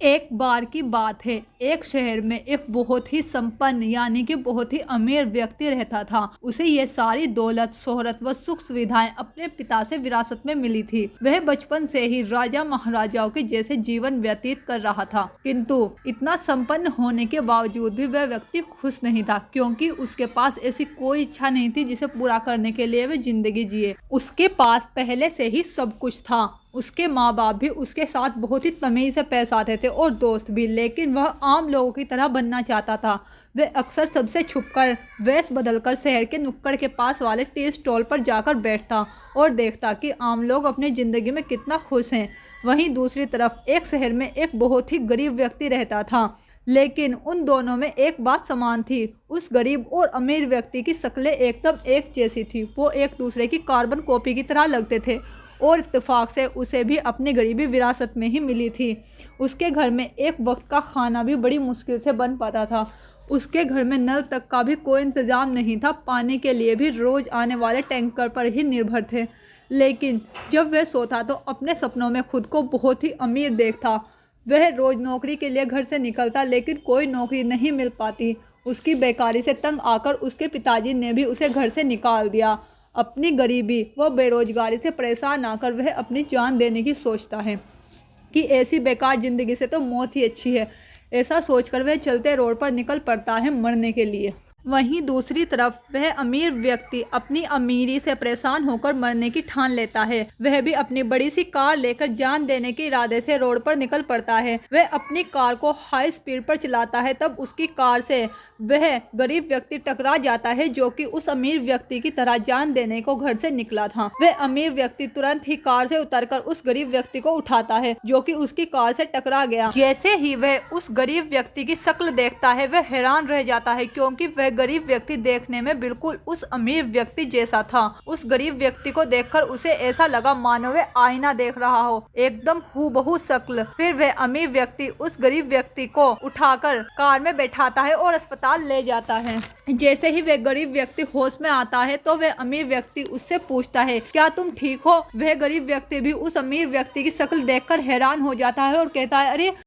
एक बार की बात है, एक शहर में एक बहुत ही संपन्न यानी कि बहुत ही अमीर व्यक्ति रहता था। उसे ये सारी दौलत, शोहरत व सुख सुविधाएं अपने पिता से विरासत में मिली थी। वह बचपन से ही राजा महाराजाओं के जैसे जीवन व्यतीत कर रहा था, किंतु इतना संपन्न होने के बावजूद भी वह व्यक्ति खुश नहीं था, क्योंकि उसके पास ऐसी कोई इच्छा नहीं थी जिसे पूरा करने के लिए वह जिंदगी जिए। उसके पास पहले से ही सब कुछ था। उसके माँ बाप भी उसके साथ बहुत ही तमीज़ से पेश आते थे और दोस्त भी, लेकिन वह आम लोगों की तरह बनना चाहता था। वह अक्सर सबसे छुपकर वेश बदलकर शहर के नुक्कड़ के पास वाले टी स्टॉल पर जाकर बैठता और देखता कि आम लोग अपनी ज़िंदगी में कितना खुश हैं। वहीं दूसरी तरफ एक शहर में एक बहुत ही गरीब व्यक्ति रहता था, लेकिन उन दोनों में एक बात समान थी। उस गरीब और अमीर व्यक्ति की शक्लें एकदम एक जैसी थी। वो एक दूसरे की कार्बन कॉपी की तरह लगते थे और इत्तेफाक से उसे भी अपनी गरीबी विरासत में ही मिली थी। उसके घर में एक वक्त का खाना भी बड़ी मुश्किल से बन पाता था। उसके घर में नल तक का भी कोई इंतज़ाम नहीं था। पानी के लिए भी रोज़ आने वाले टैंकर पर ही निर्भर थे। लेकिन जब वह सोता तो अपने सपनों में खुद को बहुत ही अमीर देखता। वह रोज़ नौकरी के लिए घर से निकलता, लेकिन कोई नौकरी नहीं मिल पाती। उसकी बेकारी से तंग आकर उसके पिताजी ने भी उसे घर से निकाल दिया। अपनी गरीबी व बेरोजगारी से परेशान आकर वह अपनी जान देने की सोचता है कि ऐसी बेकार ज़िंदगी से तो मौत ही अच्छी है। ऐसा सोचकर वह चलते रोड पर निकल पड़ता है मरने के लिए। वहीं दूसरी तरफ वह अमीर व्यक्ति अपनी अमीरी से परेशान होकर मरने की ठान लेता है। वह भी अपनी बड़ी सी कार लेकर जान देने के इरादे से रोड पर निकल पड़ता है। वह अपनी कार को हाई स्पीड पर चलाता है, तब उसकी कार से वह गरीब व्यक्ति टकरा जाता है, जो कि उस अमीर व्यक्ति की तरह जान देने को घर से निकला था। वह अमीर व्यक्ति तुरंत ही कार से उतरकर उस गरीब व्यक्ति को उठाता है, जो कि उसकी कार से टकरा गया। जैसे ही वह उस गरीब व्यक्ति की शक्ल देखता है, वह हैरान रह जाता है, क्योंकि वह गरीब व्यक्ति देखने में बिल्कुल उस अमीर व्यक्ति जैसा था। उस गरीब व्यक्ति को देखकर उसे ऐसा लगा मानो वह आईना देख रहा हो, एकदम हूबहू शक्ल। फिर वह अमीर व्यक्ति उस गरीब व्यक्ति को उठाकर कार में बैठाता है और अस्पताल ले जाता है। जैसे ही वह गरीब व्यक्ति होश में आता है तो वह अमीर व्यक्ति उससे पूछता है, क्या तुम ठीक हो? वह गरीब व्यक्ति भी उस अमीर व्यक्ति की शक्ल देखकर हैरान हो जाता है और कहता है, अरे